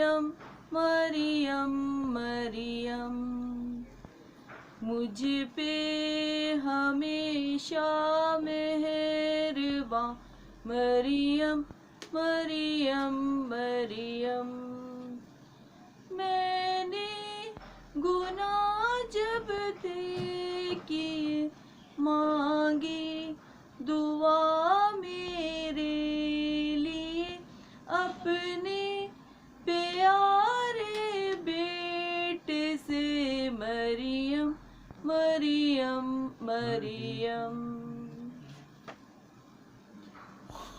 मरियम मरियम मरियम, मुझ पे हमेशा मेहरबान मरियम मरियम मरियम। मैंने गुनाह जब थे किए, मांगी दुआ मेरे लिए, अपने प्यारे बेटे से मरियम मरियम मरियम।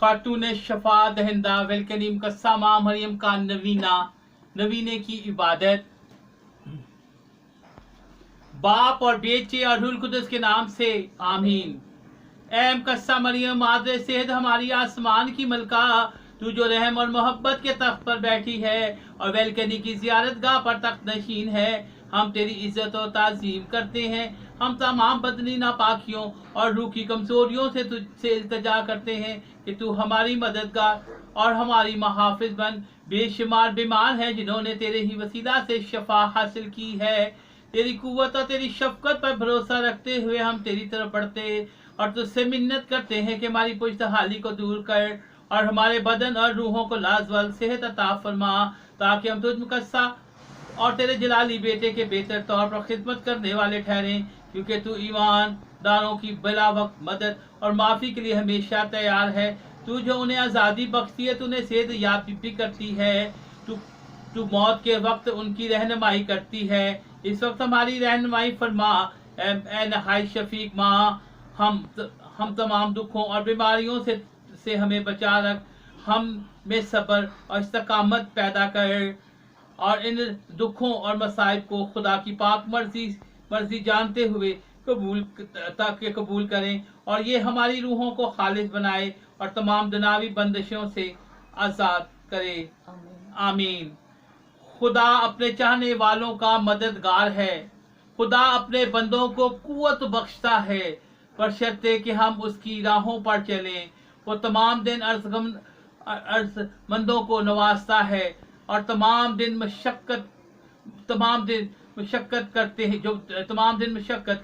खातून शफा दहिंदा वेलकरीम कस्सामा मरियम का नवीने की इबादत। बाप और बेटे और रूह कुदस के नाम से आमीन। एम कस्सा मरियम मादरे सेहद हमारी आसमान की मलका, तू जो रहम और मोहब्बत के तख्त पर बैठी है और वेलकनी की जियारत गाह पर तख्त नशीन है, हम तेरी इज्जत और ताज़ीम करते हैं। हम तमाम बदनी नापाकियों और रूह की कमजोरियों से तुझसे इल्तिजा करते हैं कि तू हमारी मददगार और हमारी मुहाफिज बन। बेशुमार बीमार हैं जिन्होंने तेरे ही वसीला से शफा हासिल की है। तेरी कुव्वत और तेरी शफकत पर भरोसा रखते हुए हम तेरी तरफ बढ़ते और तुझसे मिन्नत करते हैं कि हमारी पुश्तहाली को दूर कर और हमारे बदन और रूहों को लाजवाल सेहत अता फरमा, ताकि हम तुझ मुकस्सा और तेरे जलाली बेटे के बेहतर तौर पर खिदमत करने वाले ठहरें, क्योंकि तू ईमानदारों की बिला वक्त मदद और माफ़ी के लिए हमेशा तैयार है। तू जो उन्हें आज़ादी बख्शती है, तू उन्हें सेहत याब भी करती है। तू मौत के वक्त उनकी रहनुमाई करती है। इस वक्त हमारी रहनुमाई फरमा। ए नहायत शफीक माँ, हम तमाम दुखों और बीमारियों से हमें बचा रख। हम में सब्र और इस्तकामत पैदा कर और इन दुखों और मसाइब को खुदा की पाक मर्जी जानते हुए कबूल करें, और ये हमारी रूहों को खालिस बनाए और तमाम दुनावी बंदिशों से आज़ाद करे। आमीन। खुदा अपने चाहने वालों का मददगार है। खुदा अपने बंदों को कुव्वत बख्शता है, बशर्ते कि हम उसकी राहों पर चलें। वो तमाम दिन अर्जमंदों को नवाजता है और तमाम दिन मशक्कत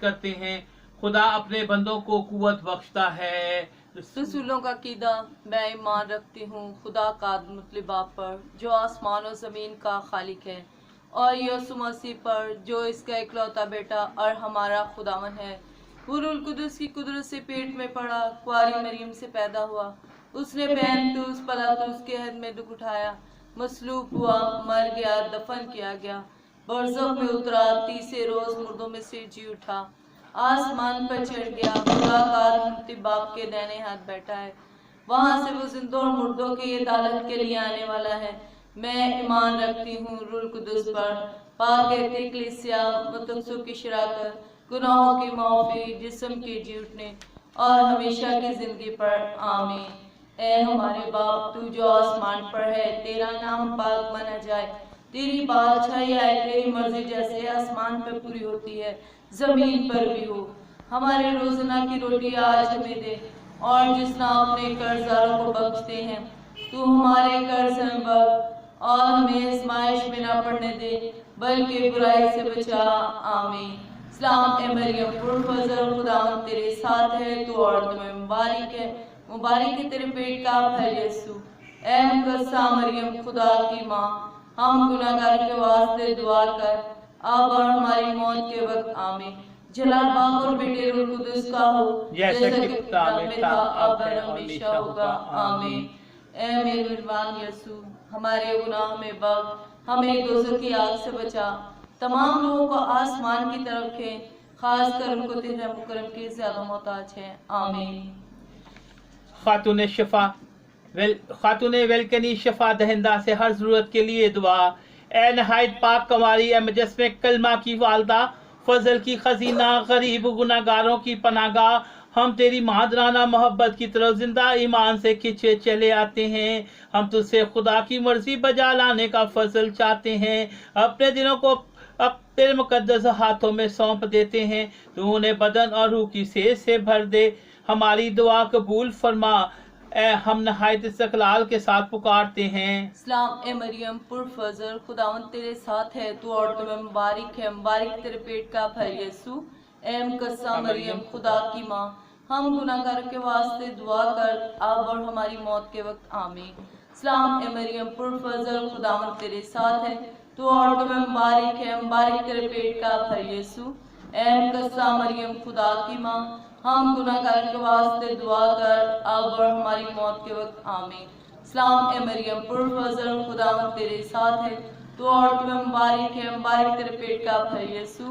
करते हैं। खुदा अपने बंदों को कुव्वत बख्शता है। रसूलों का कीदा, मैं ईमान रखती हूँ खुदा का मुतलिब बाप पर जो आसमान और ज़मीन का खालिक है, और यीशु मसीह पर जो इसका इकलौता बेटा और हमारा खुदावन है। वो रूह कुदस की कुदरत से पेट में पड़ा, कुआरी मरियम से पैदा हुआ। उसने पैंतुस पलातुस के हद में दुख उठाया, मसलूब हुआ, मर गया, दफन किया गया, बरज़ख में उतरा, तीसरे रोज मुर्दों में से जी उठा, आसमान पर चढ़ गया, खुदा का मुतलिब बाप के दाहिने हाथ बैठा है। वहां से वो जिंदों और मुर्दों की अदालत के लिए आने वाला है। मैं ईमान रखती हूँ रूह कुदस पर, पाक कलीसिया, मुतकसों की शराकत, गुनाहों की माफी, जिस्म के जी उठने और हमेशा की जिंदगी पर। आमीन। ए हमारे बाप, तू जो आसमान पर है, तेरा नाम पाक माना जाए, तेरी बादशाही आए, तेरी मर्जी जैसे आसमान पर पूरी होती है जमीन पर भी हो। हमारे रोजाना की रोटी आज हमें दे, और जिसना अपने कर्जदारों को बख्शते हैं, तू हमारे कर्ज में बख्श, और हमें आजमाइश में ना पड़ने दे, बल्कि बुराई से बचा। आमीन। सलाम ए मरियम, पुरफज़ल खुदावंद तेरे साथ है, तू औरतों में मुबारक है, मुबारक है तेरे पेट का फल यीशु। ए मुकद्दसा मरियम, खुदा की माँ, हम गुनाहगार के वास्ते दुआ कर, अब और हमारी मौत के वक्त। आमीन। जलाल बाप और बेटे रूह कुदस का हो, जैसा कि पिता में था, अब और हमेशा होगा। आमीन। ए मेरे मेहरबान यीशु, हमारे गुनाह में बख्श, हमें दोज़ख की आग से बचा, तमाम लोगों को आसमान की तरफ खें, खासकर उनको तेरे रहम करम की ज्यादा मोहताज है। आमीन। खातून वेलकनी शफा दहिंदा से हर जरूरत के लिए दुआ। ए नहायत पाक कमारी, ए मुजस्मे कलमा की वालदा, फजल की खजीना, गरीब गुनाहगारों की पनागाह, हम तेरी महादराना मोहब्बत की तरफ जिंदा ईमान से खिंचे चले आते हैं। हम तुझसे खुदा की मर्जी बजा लाने का फजल चाहते हैं, अपने दिनों को तेरे मुकद्दस हाथों में सौंप देते हैं। तू उन्हें बदन और रूह की सेहत से भर दे, हमारी दुआ कबूल फरमा। हम नहायत इस्तक़लाल के साथ पुकारते हैं। सलाम ए मरियम पुरफजल, खुदावंद तेरे साथ है, तू औरतों में मुबारक है, मुबारक तेरे पेट का फल यीशु। ए मुकद्दसा मरियम, खुदा की माँ, हम गुनाहगारों के वास्ते दुआ कर, अब और हमारी मौत के वक्त आमीन। सलाम ए मरियम पुरफजल, खुदावंद तेरे साथ है, तू औरतों में मुबारक है, मुबारक तेरे पेट का फल यीशु। ए मुकद्दसा मरियम, खुदा की माँ, हम गुनाहगारों के वास्ते दुआ कर, अब और हमारी मौत के वक्त आमीन। सलाम ए मरियम पुरफजल, खुदावंद तेरे साथ है, तू औरतों में मुबारक है, मुबारक तेरे पेट का फल यीशु।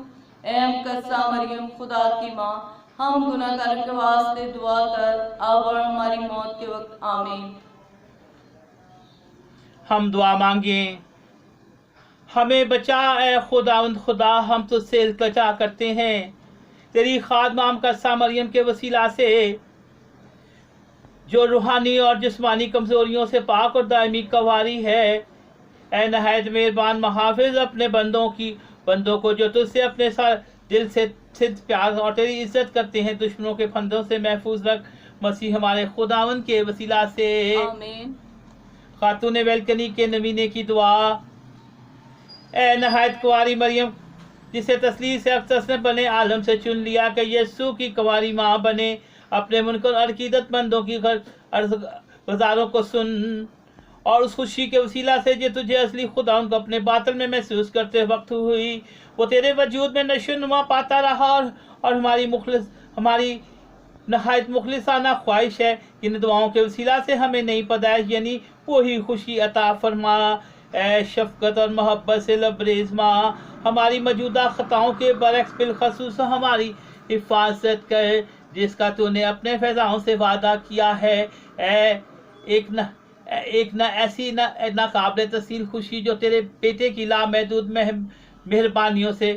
ए मुकद्दसा मरियम, खुदा की माँ, हम गुनाहगारों के वास्ते दुआ कर, अब और हमारी मौत के वक्त आमीन। हम दुआ मांगें। हमें बचा ए खुदावंद खुदा, हम तुझसे इल्तिजा करते हैं तेरी खादमा मुकद्दसा मरियम के वसीला से, जो रूहानी और जिस्मानी कमजोरियों से पाक और दायमी कवारी है। ए नहायत मेहरबान महाफिज, अपने बंदों को जो तुझसे अपने दिल से सिद्ध प्यार और तेरी इज्जत करते हैं, दुश्मनों के फंदों से महफूज रख, मसीह हमारे खुदावंद के वसीला से। आमीन। खातून वेलकनी के नवीने की दुआ। ए नहायत कुंवारी मरियम, जिसे तस्लीम से अक्सर ने बने आलम से चुन लिया कि यीशु की कुंवारी माँ बने, अपने मुनकर और अकीदतमंदों की गुजारों को सुन, और उस खुशी के वसीला से जो तुझे असली खुदा उनको अपने बातल में महसूस करते वक्त हुई, वो तेरे वजूद में नशोनुमा पाता रहा। और हमारी नहायत मुखलिसाना ख्वाहिश है कि इन दुआओं के वसीला से हमें नई पैदाइश यानी वही खुशी अता फरमा। ए शफकत और मोहब्बत से लबरेज माँ, हमारी मौजूदा ख़ताओं के बरक्स बिलखसूस हमारी हिफाजत कर, जिसका तूने अपने फैज़ाओं से वादा किया है। एक न ऐसी नाकाबिल तस्सील खुशी जो तेरे बेटे की लामहदूद मेहरबानियों से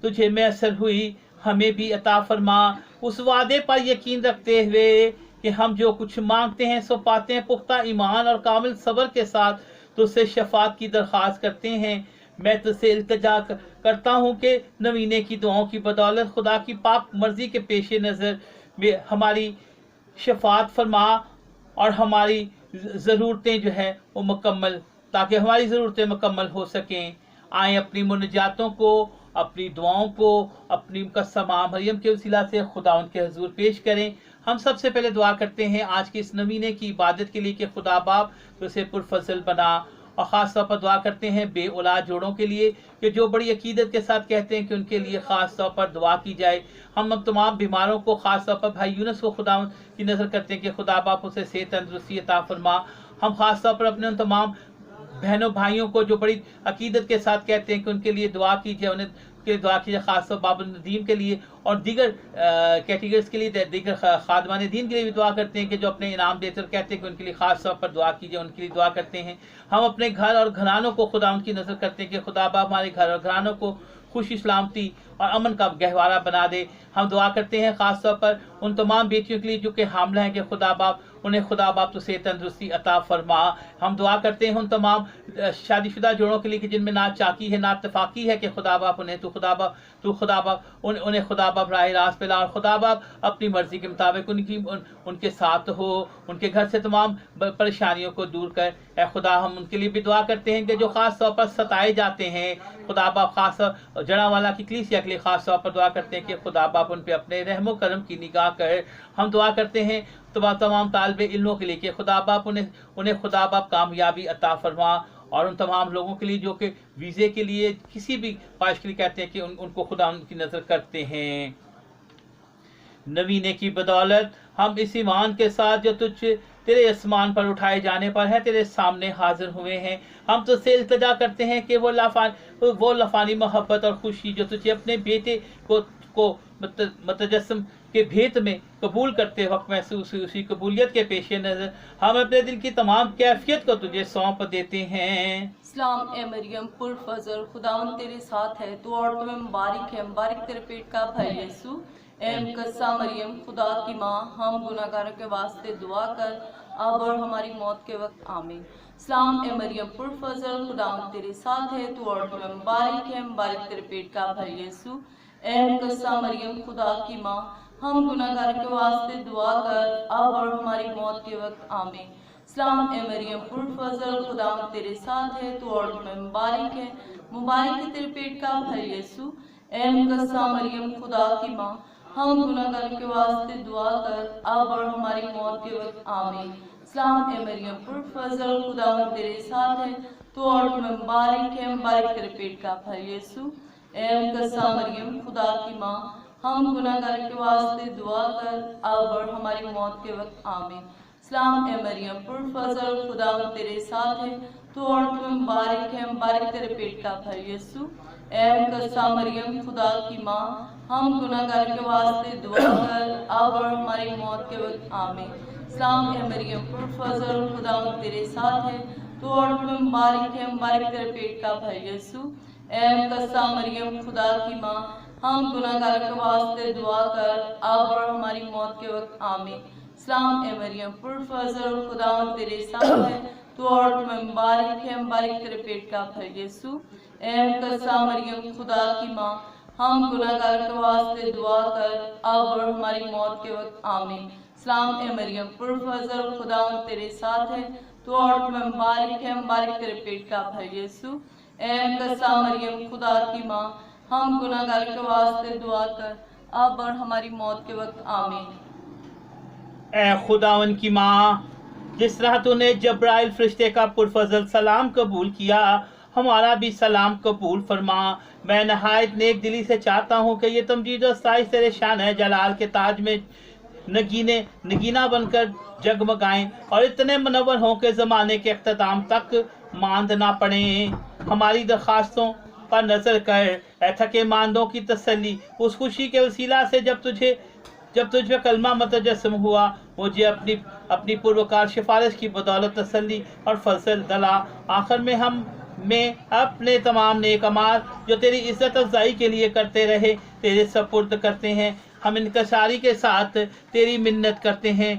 तुझे मैसर हुई, हमें भी अता फरमा। उस वादे पर यकीन रखते हुए कि हम जो कुछ मांगते हैं सो पाते हैं, पुख्ता ईमान और कामिल सब्र के साथ तुझसे शफात की दरख्वास्त करते हैं। मैं तुझसे इल्तिजा करता हूँ कि नवीने की दुआओं की बदौलत खुदा की पाक मर्जी के पेश नज़र में हमारी शफात फरमा, और हमारी ज़रूरतें जो है वो मुकम्मल, ताकि हमारी ज़रूरतें मुकम्मल हो सकें। आए अपनी मुनाजातों को, अपनी दुआओं को अपनी मुकद्दसा माँ मरियम के वसीला से खुदावंद के हुजूर पेश करें। हम सबसे पहले दुआ करते हैं आज की इस नवीने की इबादत के लिए कि खुदा बाप तो उसे पुरफजल बना, और ख़ास तौर पर दुआ करते हैं बे औलाद जोड़ों के लिए कि जो बड़ी अकीदत के साथ कहते हैं कि उनके लिए ख़ास तौर पर दुआ की जाए। हम तमाम बीमारों को, ख़ास तौर पर भाई यूनुस को खुदा की नज़र करते हैं कि खुदा बाप उसे सेहत तंदुरुस्ती अता फरमा। हम ख़ास तौर पर अपने उन तमाम बहनों भाइयों को जो बड़ी अकीदत के साथ कहते हैं कि उनके लिए दुआ कीजिए, उन्हें के दुआ कीजिए, ख़ासतौर बाबुल नदीम के लिए और दीगर कैटेगरीज के लिए, दीगर खादमान दीन के लिए भी दुआ करते हैं कि जो अपने इनाम देते और कहते हैं कि उनके लिए ख़ास तौर पर दुआ कीजिए, उनके लिए दुआ करते हैं। हम अपने घर और घरानों को खुदा उनकी नज़र करते हैं कि खुदा बाप हमारे घर और घरानों को खुशी सलामती और अमन का गहवारा बना दे। हम दुआ करते हैं ख़ास तौर पर उन तमाम बेटियों के लिए जो कि हामला हैं कि खुदा बाप उन्हें खुदा बाप तो सेहत तंदुरुस्ती अता फरमा। हम दुआ करते हैं उन तमाम शादीशुदा जोड़ों के लिए कि जिनमें ना चाकी है ना इत्तफाकी है कि खुदा बाप उन्हें उन्हें खुदा बाप राह रास्त पे ला, और खुदा बाप अपनी मर्जी के मुताबिक उनके साथ हो, उनके घर से तमाम परेशानियों को दूर कर। ए खुदा, हम उनके लिए भी दुआ करते हैं कि जो ख़ास तौर पर सताए जाते हैं, खुदा बाप ख़ास जड़ावाला की कलीसिया के लिए ख़ास तौर पर दुआ करते हैं कि खुदा बाप उन पर अपने रहमो करम की निगाह कर। हम दुआ करते हैं तमाम तालिब इल्मों के लिए कि खुदा बाप उन्हें खुदा बाप कामयाबी अता फरमा, और उन तमाम लोगों के लिए जो कि वीज़े के लिए किसी भी ख्वाहिश के लिए कहते हैं कि उनको खुदा उनकी नज़र करते हैं। नवीने की बदौलत हम इस ईमान के साथ जो तेरे आसमान पर उठाए जाने पर है तेरे सामने हाजिर हुए हैं। हम तुझसे इल्तिजा करते हैं कि वो लफानी मोहब्बत और खुशी जो तुझे अपने बेटे को मतजस्सम के भेद में कबूल करते वक्त महसूस हुई, उसी कबूलियत के पेश नज़र हम अपने दिल की तमाम कैफियत को तुझे सौंप देते हैं। सलाम ए मरियम पुरफजल, खुदावंद तेरे साथ है, तू औरतों में मुबारक है, मुबारक तेरे पेट का फल यीशु। ए मुकद्दसा मरियम, खुदा की माँ, हम गुनाहगारों के वास्ते दुआ कर, अब और हमारी मौत के वक्त आमीन। सलाम ए मरियम पुरफजल, खुदावंद तेरे साथ है, तू औरतों में मुबारक है, मुबारक तेरे पेट का फल यीशु। ए मुकद्दसा मरियम, खुदा की माँ, हम गुनाहगार के वास्ते दुआ कर अब और हमारी मौत के वक्त आमीन। सलाम ए मरियम पुरफज़ल, खुदा तेरे साथ है, तू औरतों में मुबारक है, मुबारक है तेरे पेट का फल यीशु। ए मुकद्दसा मरियम खुदा की माँ, हम गुनाहगार के वास्ते दुआ कर अब और हमारी मौत के वक्त आमीन। सलाम ए मरियम पुरफज़ल, खुदा तेरे साथ है, तू औरतों में मुबारक है, मुबारक तेरे पेट का फल यीशु। ए मुकद्दसा मरियम खुदा की माँ, हम गुनाहगार के वास्ते दुआ कर अब और हमारी मौत के वक्त आमीन। सलाम ए मरियम पुरफज़ल, खुदा तेरे साथ है, तू औरतों में मुबारक है, मुबारक तेरे पेट का फल यीशु। ए मुकद्दसा मरियम खुदा की माँ, हम गुनाहगार के वास्ते दुआ कर अब और हमारी मौत के वक्त आमीन। सलाम ए मरियम पुरफज़ल, खुदा तेरे साथ है, तू औरतों में मुबारक है, मुबारक तेरे पेट का फल यीशु। ए मुकद्दसा मरियम खुदा की माँ, हम गुनाहगार के वास्ते दुआ कर अब और हमारी मौत के वक्त आमीन। सलाम ए मरियम पुरफज़ल, खुदा तेरे साथ है, तू औरतों में मुबारक है, मुबारक तेरे पेट का फल यीशु। ए मुकद्दसा मरियम खुदा की माँ, हम गुनाहगार के वास्ते दुआ कर अब और हमारी मौत के वक्त आमीन। सलाम ए मरियम पुरफज़ल, खुदा तेरे साथ है, तू औरतों में मुबारक है, मुबारक तेरे पेट का फल यीशु। ए मुकद्दसा मरियम खुदा की माँ, हम गुनाहगार के वास्ते दुआ कर अब और हमारी मौत के वक्त आमीन। ए खुदावन की माँ, जिस तरह तूने जब्राइल फरिश्ते का पुरफज़ल सलाम कबूल किया, हमारा भी सलाम कबूल फरमा। मैं नहायत नेक दिली से चाहता हूँ कि ये तमजीद और साइज तेरे शान है जलाल के ताज में नगीना बनकर जगमगाएं और इतने मुनव्वर हों कि ज़माने के अख्ताम तक मांद ना पड़े। हमारी दरख्वास्तों पर नज़र कर, ऐ थके मांदों की तसल्ली उस खुशी के वसीला से जब तुझ पे कलमा मतजस्सम हुआ, मुझे अपनी पुरवकार सिफारिश की बदौलत तसल्ली और फजल दला। आखिर में अपने तमाम नेक अमाल जो तेरी इज्जत अफजाई के लिए करते रहे तेरे सपुर्द करते हैं। हम इनकसारी के साथ तेरी मिन्नत करते हैं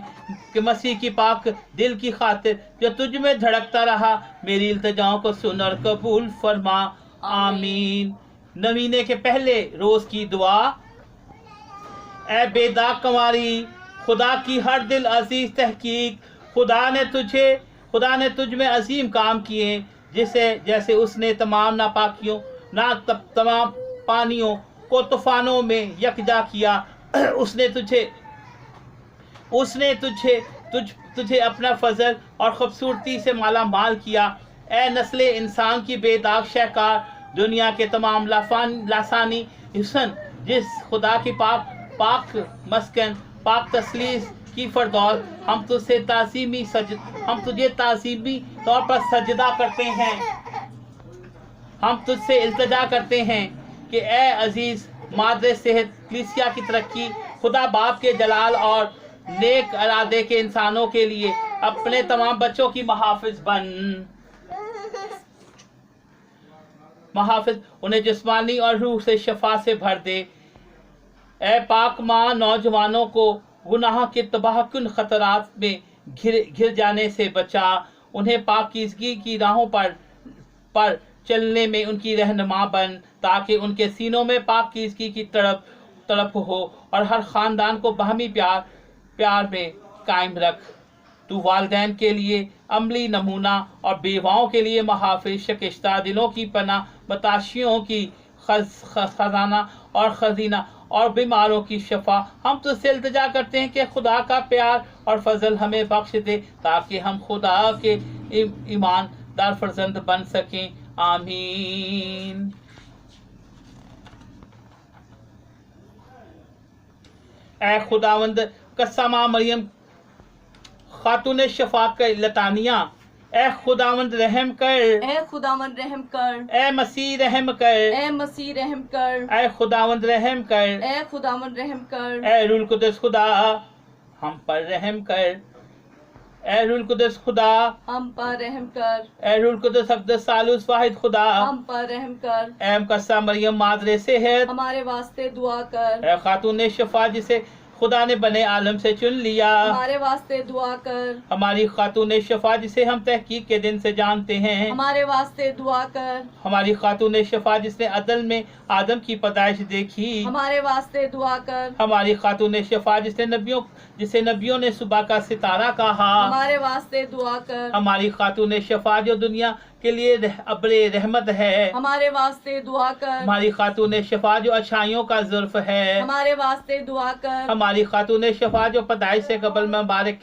कि मसीह की पाक दिल की खातिर जो तुझ में धड़कता रहा, मेरी इल्तिजाओं को सुन और कबूल फरमा। आमीन। नवीने के पहले रोज की दुआ। ए बेदाग कंवारी, खुदा की हर दिल अजीज तहकीक, खुदा ने तुझ में अजीम काम किए, जैसे उसने तमाम नापाकियों तमाम पानियों को तूफानों में यकजा किया। उसने तुझे अपना फजल और खूबसूरती से माला माल किया। ए नस्ले इंसान की बेदाग शहकार, दुनिया के तमाम लासानी हुस्न, जिस खुदा की पाक मस्कन पाक तस्लीस की फरदौस, हम तुझे ताज़ीमी तौर पर सजदा करते हैं। हम तुझसे इल्तिजा करते हैं कि ए अजीज मादरे सेहत कलीसिया की तरक्की, खुदा बाप के जलाल और नेक इरादे के इंसानों के लिए अपने तमाम बच्चों की महाफिज बन। उन्हें जिस्मानी और रूह से शफा से भर दे। ए पाक माँ, नौजवानों को गुनाह के तबाहकुन खतरात में घिर जाने से बचा। उन्हें पाकीज़गी की राहों पर चलने में उनकी रहनुमा बन, ताकि उनके सीनों में पाकीज़गी की तड़प हो और हर ख़ानदान को बाहमी प्यार में कायम रख। तू वालिदैन के लिए अमली नमूना और बेवाओं के लिए महाफिज, शिकस्ता दिलों की पनाह, बताशियों की खजाना और खजीना और बीमारों की शफा। हम तुझसे इल्तिजा करते हैं कि खुदा का प्यार और फजल हमें बख्श दे, ताकि हम खुदा के ईमानदार फर्जंद बन सकें। आमीन। ए खुदावंद कस्समा मरियम खातून शफा का लतानिया, ए खुदावंद रहम कर, ए खुदावंद रहम कर, ए मसीह रहम कर, ए मसीह रहम कर, ए खुदावंद रहम कर, ए खुदावंद रहम कर, ए रूल कुदस खुदा हम पर रहम कर, ए रूल कुदस खुदा हम पर रहम कर, ए रूल कुदस अक़दस सालुस वाहिद खुदा हम पर रहम कर, ए मुकद्दसा मरियम मादरे सेहत हमारे वास्ते दुआ कर, ए खातून शफा जिसे खुदा ने बने आलम से चुन लिया। हमारे वास्ते दुआ कर। हमारी खातून शफा जिसे हम तहकीक के दिन से जानते हैं। हमारे वास्ते दुआ कर। हमारी खातून शफा जिसने अदल में आदम की पैदाइश देखी। हमारे वास्ते दुआ कर। हमारी खातून शफा जिसे नबियों ने सुबह का सितारा कहा। हमारे वास्ते दुआ कर। हमारी खातून शफा जो दुनिया के लिए अब्रे रहमत है। हमारे वास्ते दुआ कर। हमारी खातून शफा जो अच्छाइयों का जुल्फ है। हमारे वास्ते दुआ कर। हमारी खातून शफा जो पैदाइश से कबल में मुबारक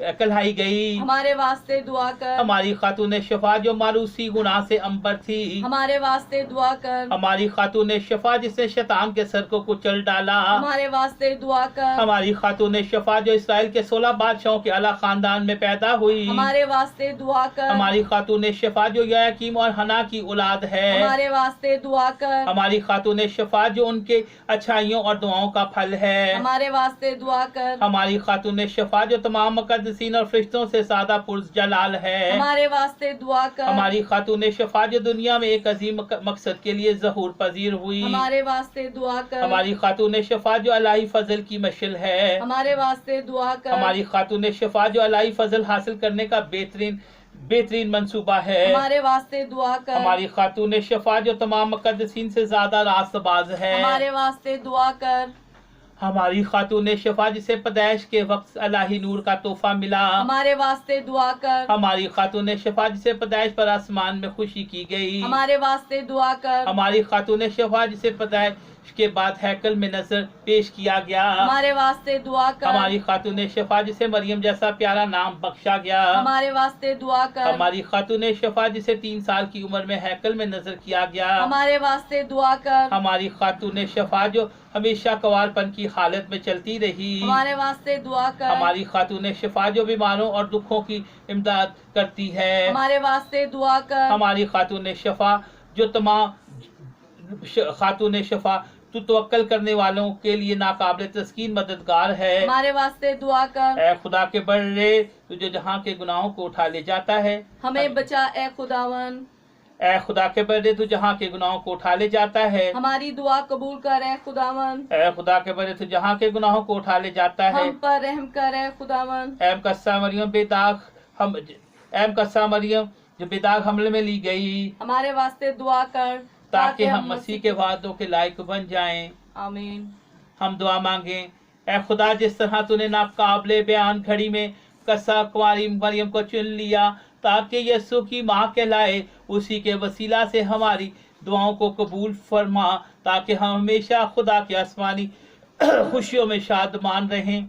कहलाई गई। हमारे वास्ते दुआ कर। हमारी खातून शफा जो मारूसी गुनाह से अंबर थी। हमारे वास्ते दुआ कर। हमारी खातून शफा जिसने शैतान के सर को कुचल डाला। हमारे वास्ते दुआ कर। हमारी खातून शफा जो इसराइल के 16 बादशाहों के अला खानदान में पैदा हुई। हमारे वास्ते दुआ कर। हमारी खातून शफा जो याकीम और हना की औलाद है। हमारे वास्ते दुआ कर। हमारी खातून शफा जो उनके अच्छाइयों और दुआओं का फल है। हमारे वास्ते दुआ कर। हमारी खातून शफा जो तमाम मुकद्दसीन और फरिश्तों से ज्यादा पुरजलाल है। हमारे वास्ते दुआ कर। हमारी खातून शफा जो दुनिया में एक अजीम मकसद के लिए ज़हूर पजीर हुई। हमारे वास्ते दुआ कर। हमारी खातून शफा जो अलाई फजल की मशल है। हमारे वास्ते दुआ कर। हमारी खातून शफा जो अलाई फजल हासिल करने का बेहतरीन मंसूबा है। हमारे वास्ते दुआ कर। हमारी खातून शफा जो तमाम मुकद्दसीन से ज्यादा रास्तबाज है। हमारे वास्ते दुआ कर। हमारी खातून शफा जिसे पैदाइश के वक्त अलाही नूर का तोहफा मिला। हमारे वास्ते दुआ कर। हमारी खातून शफा जिसे पैदाइश पर आसमान में खुशी की गई। हमारे वास्ते दुआ कर। हमारी खातून शफा जिसे पैदाइश के बाद हैकल में नजर पेश किया गया। हमारे वास्ते दुआ कर। हमारी खातून शफा जिसे मरियम जैसा प्यारा नाम बख्शा गया। हमारे वास्ते दुआ कर। हमारी खातून शफा जिसे 3 साल की उम्र में हैकल में नजर किया गया। हमारे वास्ते दुआ कर। हमारी खातून शफा जो हमेशा कवारपन की हालत में चलती रही। हमारे वास्ते दुआ कर। हमारी खातून शफा जो बीमारों और दुखों की इमदाद करती है। हमारे वास्ते दुआ कर। हमारी खातून शफा जो तमाम खातून शफा तू तवक्कल करने वालों के लिए नाकाबिल तस्कीन मददगार है। हमारे वास्ते दुआ कर। ऐ खुदा के बर्रे तुझे जहाँ के गुनाहों को उठा ले जाता है। हमें बचा ए खुदावन। ऐ खुदा के बर्रे तू जहाँ के गुनाहों को उठा ले जाता है। हमारी दुआ कबूल कर ए खुदावन। ऐ खुदा के बर्रे तू जहाँ के गुनाहों को उठा ले जाता है। हम पर रहम कर ए खुदावन। ऐ मुकस्सा मरियम जो बेदाग हमले में ली गई। हमारे वास्ते दुआ कर ताकि हम मसीह के वादों के लायक बन जाएं। आमीन। हम दुआ मांगें। ऐ खुदा जिस तरह तूने नाकाबिले बयान घड़ी में कस्सा कुंवारी मरियम को चुन लिया ताकि यीशु की माँ कहलाए, उसी के वसीला से हमारी दुआओं को कबूल फरमा ताकि हम हमेशा खुदा के आसमानी खुशियों में शादमान रहें।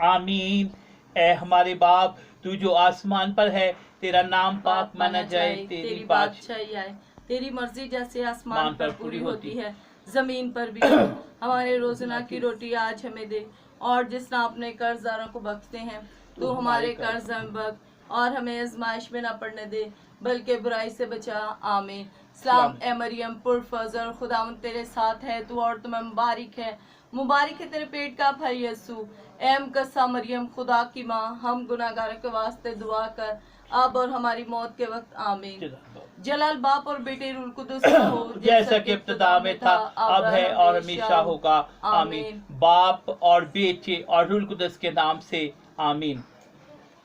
आमीन। ऐ हमारे बाप तू जो आसमान पर है, तेरा नाम पाक माना जाए, तेरी बादशाही आए, तेरी मर्जी जैसे आसमान पर पूरी होती है जमीन पर भी। हमारे रोजाना की रोटी आज हमें दे, और जिस तरह अपने कर्जदारों को बख्शते हैं तू हमारे कर्ज हमें बख्श, और हमें आजमाइश में न पड़ने दे बल्कि बुराई से बचा। आमीन। सलाम ए मरियम पुरफजल, खुदावन तेरे साथ है, तू औरतों में मुबारक है तेरे पेट का फल यीशु। ए मुकद्दसा मरियम खुदा की माँ, हम गुनाहगारों के वास्ते दुआ कर अब और हमारी मौत के वक्त। आमीन। जलाल बाप और बेटे रूल कुदुस का हो, जैसा कि इब्तिदा में था, अब है और हमेशा होगा। आमीन। बाप और बेटे और रूल कुदुस के नाम से। आमीन।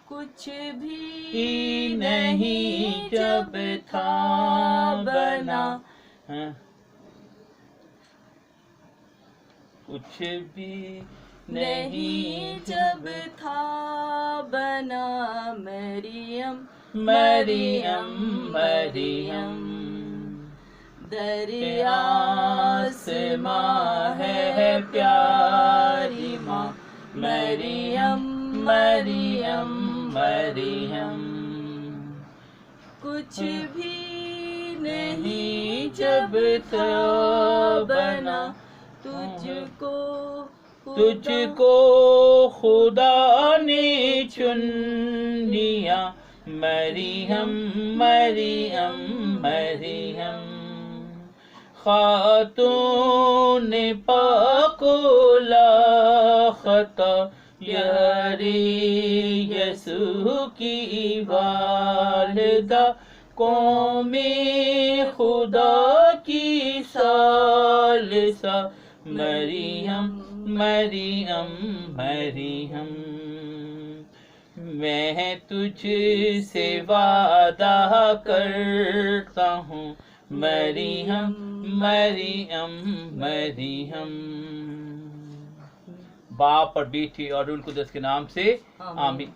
कुछ भी नहीं जब था बना, कुछ भी नहीं जब था बना, मरियम मरियम मरियम दरिया से माँ है प्यारी माँ, मरियम मरियम मरियम। कुछ भी नहीं जब था बना, तुझको खुदा ने चुन लिया, मरियम मरियम मरियम। खातून पाकुला खता यारी यसू की वालिदा, कौमे खुदा की सालिसा, मरियम मरियम मरियम। मैं तुझसे वादा करता हूँ मरियम मरियम मरियम। बाप और बेटे और रूह कुदस के नाम से आमीन।